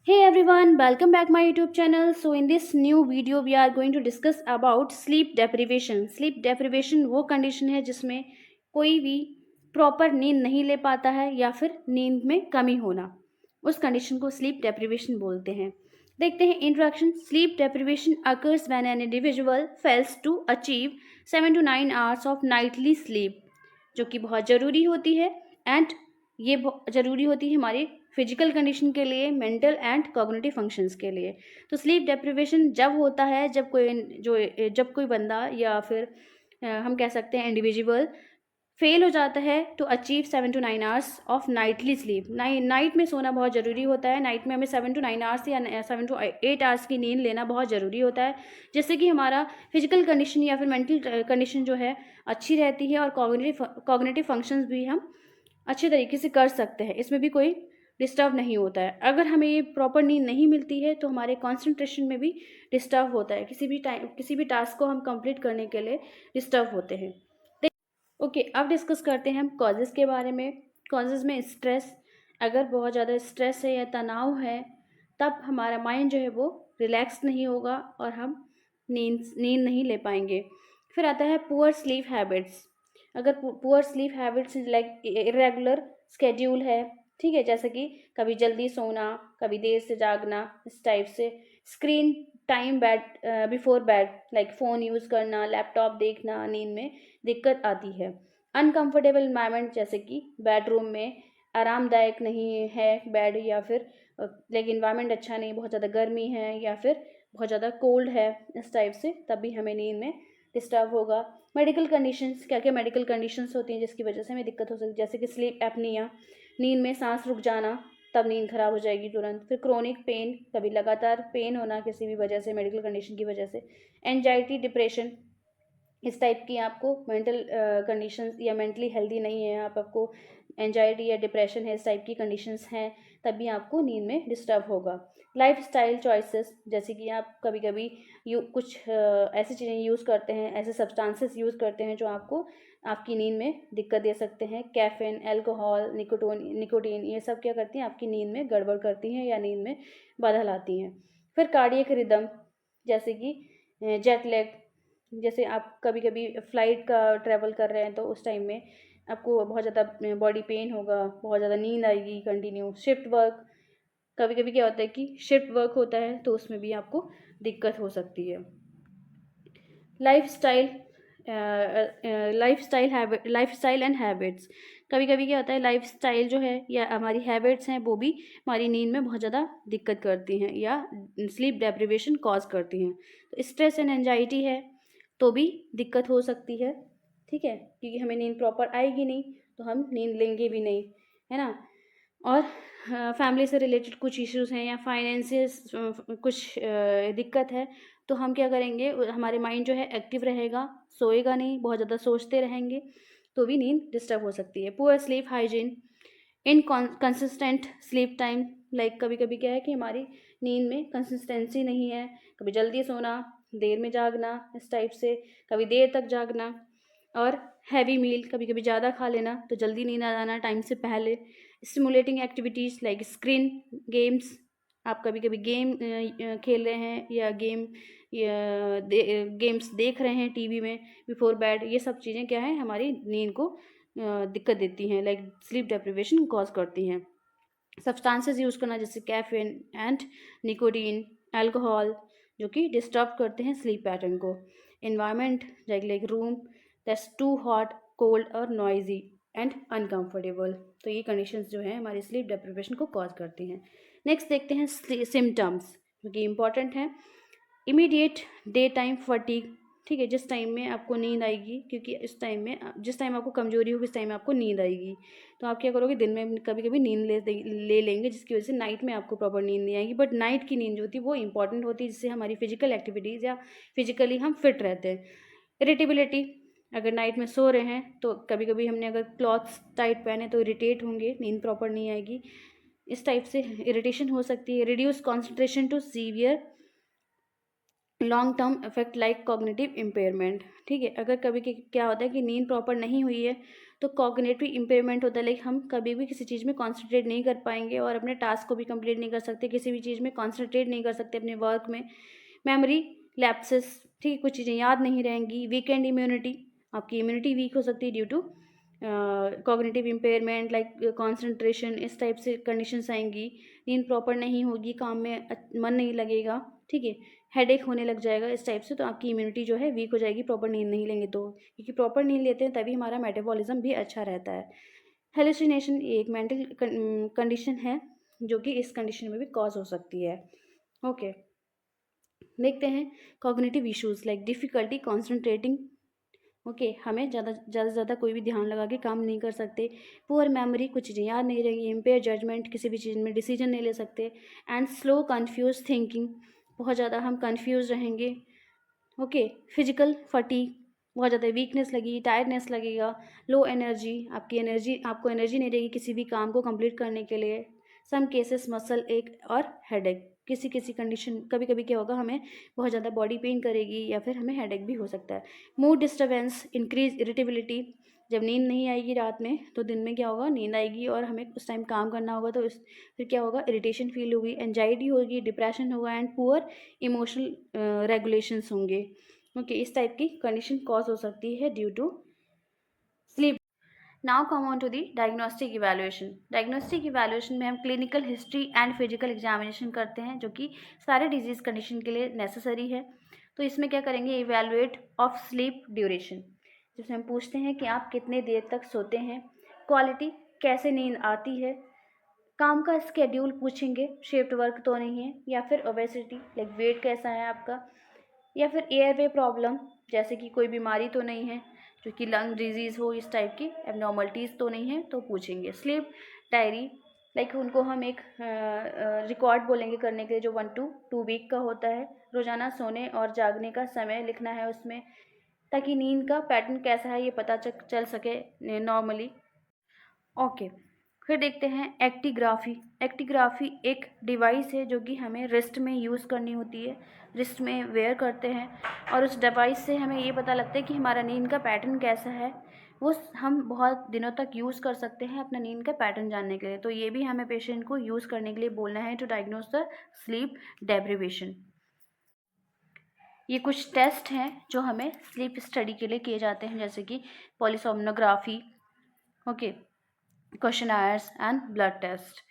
Hey everyone, welcome back my YouTube channel. So in this new video we are going to discuss about sleep deprivation. Sleep deprivation वो condition है जिसमें कोई भी proper नींद नहीं ले पाता है या फिर नींद में कमी होना, उस कंडीशन को स्लीप डेप्रिवेशन बोलते हैं। देखते हैं introduction. Sleep deprivation occurs when an individual fails to achieve 7 to 9 hours of nightly sleep, जो कि बहुत ज़रूरी होती है। एंड ये ज़रूरी होती है हमारी फिजिकल कंडीशन के लिए, मेंटल एंड कॉग्निटिव फंक्शंस के लिए। तो स्लीप डेप्रिवेशन जब होता है जब कोई बंदा या फिर हम कह सकते हैं इंडिविजुअल फेल हो जाता है to achieve 7 to 9 hours of nightly sleep. Night में सोना बहुत ज़रूरी होता है। नाइट में हमें 7 to 9 आवर्स या 7 to 8 आवर्स की नींद लेना बहुत ज़रूरी होता है, जिससे कि हमारा फिजिकल कंडीशन या फिर मेंटल कंडीशन जो है अच्छी रहती है और कॉग्निटिव फंक्शंस भी हम अच्छे तरीके से कर सकते हैं। इसमें भी कोई डिस्टर्ब नहीं होता है। अगर हमें ये प्रॉपर नींद नहीं मिलती है तो हमारे कंसंट्रेशन में भी डिस्टर्ब होता है। किसी भी टास्क को हम कंप्लीट करने के लिए डिस्टर्ब होते हैं। ओके, अब डिस्कस करते हैं हम कॉजेज़ के बारे में। कॉजेज़ में स्ट्रेस, अगर बहुत ज़्यादा स्ट्रेस है या तनाव है तब हमारा माइंड जो है वो रिलैक्स नहीं होगा और हम नींद नहीं ले पाएंगे। फिर आता है पुअर स्लीप हैबिट्स। अगर poor sleep habits like irregular schedule है, ठीक है, जैसे कि कभी जल्दी सोना, कभी देर से जागना, इस टाइप से। Screen time before bed, like phone use करना, लैपटॉप देखना, नींद में दिक्कत आती है। अनकंफर्टेबल इन्वायरमेंट, जैसे कि बेडरूम में आरामदायक नहीं है बेड, या फिर लाइक इन्वायरमेंट अच्छा नहीं, बहुत ज़्यादा गर्मी है या फिर बहुत ज़्यादा कोल्ड है, इस टाइप से, तब भी हमें नींद में डिस्टर्ब होगा। मेडिकल कंडीशंस, क्या क्या मेडिकल कंडीशंस होती हैं जिसकी वजह से हमें दिक्कत हो सकती है, जैसे कि स्लीप एपनिया, नींद में सांस रुक जाना, तब नींद खराब हो जाएगी तुरंत। फिर क्रोनिक पेन, कभी लगातार पेन होना किसी भी वजह से, मेडिकल कंडीशन की वजह से। एंजाइटी, डिप्रेशन, इस टाइप की आपको मेंटल कंडीशंस या मेंटली हेल्दी नहीं है आपको एंजाइटी या डिप्रेशन है, इस टाइप की कंडीशंस हैं, तभी आपको नींद में डिस्टर्ब होगा। लाइफ स्टाइल चॉइसेस, जैसे कि आप कभी कभी कुछ ऐसी चीज़ें यूज़ करते हैं, ऐसे सब्सटेंसेस यूज़ करते हैं जो आपको आपकी नींद में दिक्कत दे सकते हैं। कैफीन, अल्कोहल, निकोटीन, ये सब क्या करती हैं, आपकी नींद में गड़बड़ करती हैं या नींद में बाधा लाती हैं। फिर कार्डियक रिदम, जैसे कि जेट लैग, जैसे आप कभी कभी फ़्लाइट का ट्रैवल कर रहे हैं तो उस टाइम में आपको बहुत ज़्यादा बॉडी पेन होगा, बहुत ज़्यादा नींद आएगी कंटिन्यू। शिफ्ट वर्क, कभी कभी क्या होता है कि शिफ्ट वर्क होता है तो उसमें भी आपको दिक्कत हो सकती है। लाइफ स्टाइल एंड हैबिट्स, कभी कभी क्या होता है लाइफ स्टाइल जो है या हमारी हैबिट्स हैं वो भी हमारी नींद में बहुत ज़्यादा दिक्कत करती हैं या स्लीप डेप्रिवेशन कॉज करती हैं। तो स्ट्रेस एंड एंजाइटी है तो भी दिक्कत हो सकती है, ठीक है, क्योंकि हमें नींद प्रॉपर आएगी नहीं तो हम नींद लेंगे भी नहीं, है ना। और फैमिली से रिलेटेड कुछ इश्यूज़ हैं या फाइनेंसिस कुछ दिक्कत है तो हम क्या करेंगे, हमारे माइंड जो है एक्टिव रहेगा, सोएगा नहीं, बहुत ज़्यादा सोचते रहेंगे तो भी नींद डिस्टर्ब हो सकती है। Poor sleep hygiene, inconsistent sleep time, like कभी कभी क्या है कि हमारी नींद में कंसिस्टेंसी नहीं है, कभी जल्दी सोना, देर में जागना, इस टाइप से, कभी देर तक जागना। और हैवी मील, कभी कभी ज़्यादा खा लेना तो जल्दी नींद आ जाना टाइम से पहले। Stimulating activities like screen games, आप कभी कभी गेम खेल रहे हैं या गेम्स देख रहे हैं टीवी में बिफोर बेड, ये सब चीज़ें क्या है हमारी नींद को दिक्कत देती हैं, लाइक स्लीप डेप्रिवेशन कॉज करती हैं। सब्सटेंसेस यूज़ करना, जैसे कैफीन एंड निकोटीन, अल्कोहल, जो कि डिस्टर्ब करते हैं स्लीप पैटर्न को। Environment, like room that's too hot, cold और नॉइजी एंड अनकम्फर्टेबल, तो ये कंडीशंस जो हैं हमारी स्लीप डेप्रिवेशन को कॉज करती हैं। नेक्स्ट देखते हैं सिम्टम्स, जो कि इम्पॉर्टेंट हैं। इमीडिएट डे टाइम फटीग, ठीक है, जिस टाइम में आपको नींद आएगी, क्योंकि इस टाइम में जिस टाइम आपको कमजोरी होगी उस टाइम में आपको नींद आएगी, तो आप क्या करोगे, दिन में कभी कभी नींद ले लेंगे जिसकी वजह से नाइट में आपको प्रॉपर नींद नहीं आएगी। बट नाइट की नींद जो होती है वो इंपॉर्टेंट होती है, जिससे हमारी फिजिकल एक्टिविटीज़ या फिजिकली हम फिट रहते हैं। इरिटेबिलिटी, अगर नाइट में सो रहे हैं तो कभी कभी हमने अगर क्लॉथ्स टाइट पहने तो इरिटेट होंगे, नींद प्रॉपर नहीं आएगी, इस टाइप से इरिटेशन हो सकती है। Reduce concentration to severe long term effect like cognitive impairment, ठीक है, अगर कभी क्या होता है कि नींद प्रॉपर नहीं हुई है तो कॉग्निटिव इम्पेयरमेंट होता है, लाइक हम कभी भी किसी चीज़ में कॉन्सेंट्रेट नहीं कर पाएंगे और अपने टास्क को भी कंप्लीट नहीं कर सकते, किसी भी चीज़ में कॉन्सेंट्रेट नहीं कर सकते अपने वर्क में। मेमोरी लैप्सेस, ठीक है, कुछ चीज़ें याद नहीं रहेंगी। वीकेंड इम्यूनिटी, आपकी इम्यूनिटी वीक हो सकती है due to cognitive impairment, like concentration, इस टाइप से कंडीशंस आएंगी। नींद प्रॉपर नहीं होगी, काम में मन नहीं लगेगा, ठीक है, हेडेक होने लग जाएगा इस टाइप से, तो आपकी इम्यूनिटी जो है वीक हो जाएगी प्रॉपर नींद नहीं लेंगे तो, क्योंकि प्रॉपर नींद लेते हैं तभी हमारा मेटाबॉलिज्म भी अच्छा रहता है। हेलुसिनेशन, ये एक मेंटल कंडीशन है जो कि इस कंडीशन में भी कॉज हो सकती है। ओके, देखते हैं cognitive issues like difficulty concentrating. Okay, हमें ज़्यादा से ज़्यादा कोई भी ध्यान लगा के काम नहीं कर सकते। पुअर मेमोरी, कुछ चीज़ें याद नहीं रहेंगी। इम्पेयर जजमेंट, किसी भी चीज़ में डिसीजन नहीं ले सकते। एंड स्लो कन्फ्यूज थिंकिंग, बहुत ज़्यादा हम कन्फ्यूज रहेंगे। ओके, फिजिकल फटीग, बहुत ज़्यादा वीकनेस लगेगी, टायर्डनेस लगेगा। लो एनर्जी, आपको एनर्जी नहीं रहेगी किसी भी काम को कंप्लीट करने के लिए। सम केसेस मसल एक और हेडेक, किसी कंडीशन, कभी कभी क्या होगा, हमें बहुत ज़्यादा बॉडी पेन करेगी या फिर हमें हेडेक भी हो सकता है। मूड डिस्टर्बेंस, इंक्रीज इरिटेबिलिटी, जब नींद नहीं आएगी रात में तो दिन में क्या होगा, नींद आएगी और हमें उस टाइम काम करना होगा, तो फिर क्या होगा, इरिटेशन फील होगी, एंजाइटी होगी, डिप्रेशन होगा एंड पुअर इमोशनल रेगुलेशंस होंगे। ओके, इस टाइप की कंडीशन कॉज हो सकती है due to sleep. Now come on to the diagnostic evaluation. Diagnostic evaluation में हम clinical history and physical examination करते हैं, जो कि सारे डिजीज कंडीशन के लिए नेसेसरी है। तो इसमें क्या करेंगे, इवैल्यूएट ऑफ स्लीप ड्यूरेशन, जिसमें हम पूछते हैं कि आप कितने देर तक सोते हैं। क्वालिटी, कैसे नींद आती है। काम का स्केड्यूल पूछेंगे, शिफ्ट वर्क तो नहीं है, या फिर ओबेसिटी, लाइक वेट कैसा है आपका, या फिर एयरवे प्रॉब्लम, जैसे कि कोई बीमारी तो नहीं है जो कि लंग डिजीज़ हो, इस टाइप की एबनॉर्मलिटीज़ तो नहीं है, तो पूछेंगे। स्लीप डायरी, लाइक उनको हम एक रिकॉर्ड बोलेंगे करने के लिए, जो 1 to 2 वीक का होता है। रोज़ाना सोने और जागने का समय लिखना है उसमें, ताकि नींद का पैटर्न कैसा है ये पता चल सके नॉर्मली। ओके, फिर देखते हैं एक्टिग्राफी। एक्टिग्राफी एक डिवाइस है जो कि हमें रिस्ट में यूज़ करनी होती है, रिस्ट में वेयर करते हैं, और उस डिवाइस से हमें ये पता लगता है कि हमारा नींद का पैटर्न कैसा है। वो हम बहुत दिनों तक यूज़ कर सकते हैं अपना नींद का पैटर्न जानने के लिए, तो ये भी हमें पेशेंट को यूज़ करने के लिए बोलना है to diagnose the sleep deprivation. ये कुछ टेस्ट हैं जो हमें स्लीप स्टडी के लिए किए जाते हैं, जैसे कि पॉलीसोमनोग्राफी, ओके, क्वेश्चनायर्स एंड ब्लड टेस्ट।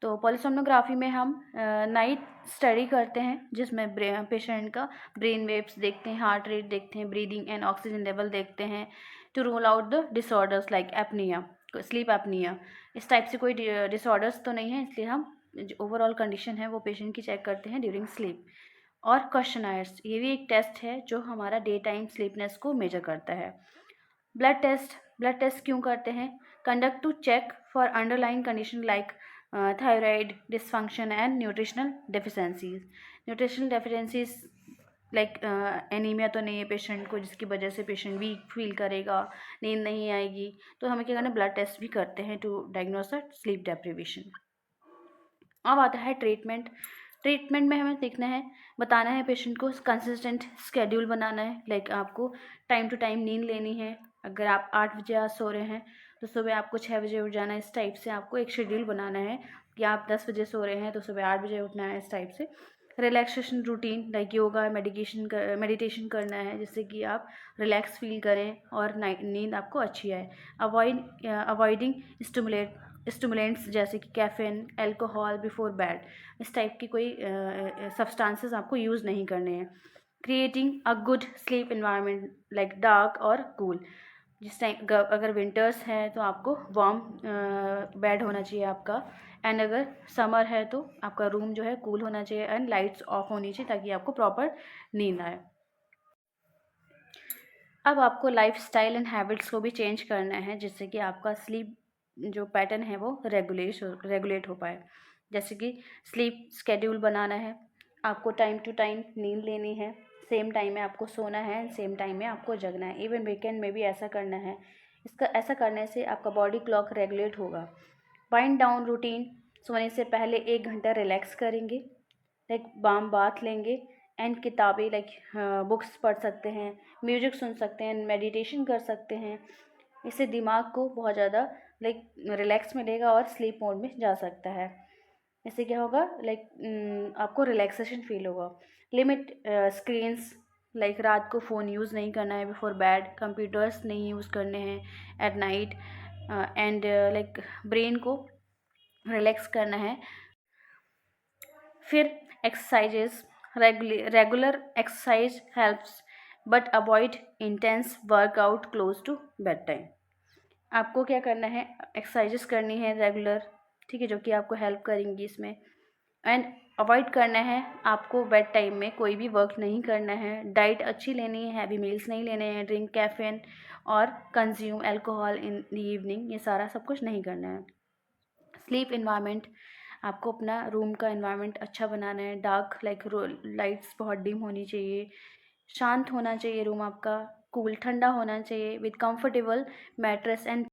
तो पॉलीसोमनोग्राफी में हम नाइट स्टडी करते हैं, जिसमें पेशेंट का ब्रेन वेव्स देखते हैं, हार्ट रेट देखते हैं, ब्रीदिंग एंड ऑक्सीजन लेवल देखते हैं, to rule out the disorders like apnoea, sleep apnoea. इस टाइप से कोई डिसऑर्डर्स तो नहीं है, इसलिए हम जो ओवरऑल कंडीशन है वो पेशेंट की चेक करते हैं ड्यूरिंग स्लीप। और क्वेश्चनायर्स, ये भी एक टेस्ट है जो हमारा डे टाइम स्लीपनेस को मेजर करता है। ब्लड टेस्ट क्यों करते हैं, conduct to check for underline condition like thyroid dysfunction and nutritional deficiencies like anaemia तो नहीं है पेशेंट को, जिसकी वजह से पेशेंट वीक फील करेगा, नींद नहीं आएगी, तो हमें क्या करना है, ब्लड टेस्ट भी करते हैं to diagnose the sleep deprivation. अब आता है ट्रीटमेंट में हमें देखना है, बताना है पेशेंट को, कंसिस्टेंट स्केड्यूल बनाना है, लाइक आपको टाइम टू टाइम नींद लेनी है। अगर आप 8 बजे आज सो रहे हैं तो सुबह आपको 6 बजे उठ जाना है, इस टाइप से आपको एक शेड्यूल बनाना है। कि आप 10 बजे सो रहे हैं तो सुबह 8 बजे उठना है, इस टाइप से। Relaxation routine like yoga, meditation करना है, जिससे कि आप रिलैक्स फील करें और नींद आपको अच्छी आए। अवॉइडिंग स्टिमुलेंट्स जैसे कि कैफीन, अल्कोहल बिफोर बेड, इस टाइप की कोई सब्सटेंसेस आपको यूज़ नहीं करने हैं। Creating a good sleep environment like dark और कूल, जिस टाइम अगर विंटर्स हैं तो आपको वार्म बेड होना चाहिए आपका, एंड अगर समर है तो आपका रूम जो है कूल होना चाहिए एंड लाइट्स ऑफ होनी चाहिए, ताकि आपको प्रॉपर नींद आए। अब आपको लाइफस्टाइल एंड हैबिट्स को भी चेंज करना है, जिससे कि आपका स्लीप जो पैटर्न है वो रेगुलेट हो पाए। जैसे कि स्लीप स्केड्यूल बनाना है, आपको टाइम टू टाइम नींद लेनी है, सेम टाइम में आपको सोना है, सेम टाइम में आपको जगना है, इवन वीकेंड में भी ऐसा करना है। ऐसा करने से आपका बॉडी क्लॉक रेगुलेट होगा। वाइंड डाउन रूटीन, सोने से पहले 1 घंटा रिलैक्स करेंगे, लाइक वार्म बाथ लेंगे एंड किताबें लाइक बुक्स पढ़ सकते हैं, म्यूजिक सुन सकते हैं, मेडिटेशन कर सकते हैं, इससे दिमाग को बहुत ज़्यादा लाइक रिलैक्स मिलेगा और स्लीप मोड में जा सकता है। इससे क्या होगा, लाइक आपको रिलैक्सेशन फील होगा। लिमिट स्क्रीन्स, लाइक रात को फ़ोन यूज़ नहीं करना है बिफोर बेड, कंप्यूटर्स नहीं यूज़ करने हैं at night, and like brain को रिलैक्स करना है। फिर exercises, regular exercise helps but avoid intense workout close to bed time. आपको क्या करना है, एक्सरसाइजेस करनी है रेगुलर, ठीक है, जो कि आपको हेल्प करेंगी इसमें। एंड अवॉइड करना है आपको बेड टाइम में कोई भी वर्क नहीं करना है। डाइट अच्छी लेनी है, हैवी मील्स नहीं लेने हैं, ड्रिंक कैफीन और consume alcohol in the evening, ये सारा सब कुछ नहीं करना है। स्लीप इन्वायरमेंट, आपको अपना रूम का इन्वायरमेंट अच्छा बनाना है। डार्क लाइक लाइट्स बहुत डिम होनी चाहिए, शांत होना चाहिए रूम आपका, कूल ठंडा होना चाहिए, विद कंफर्टेबल मैट्रेस एंड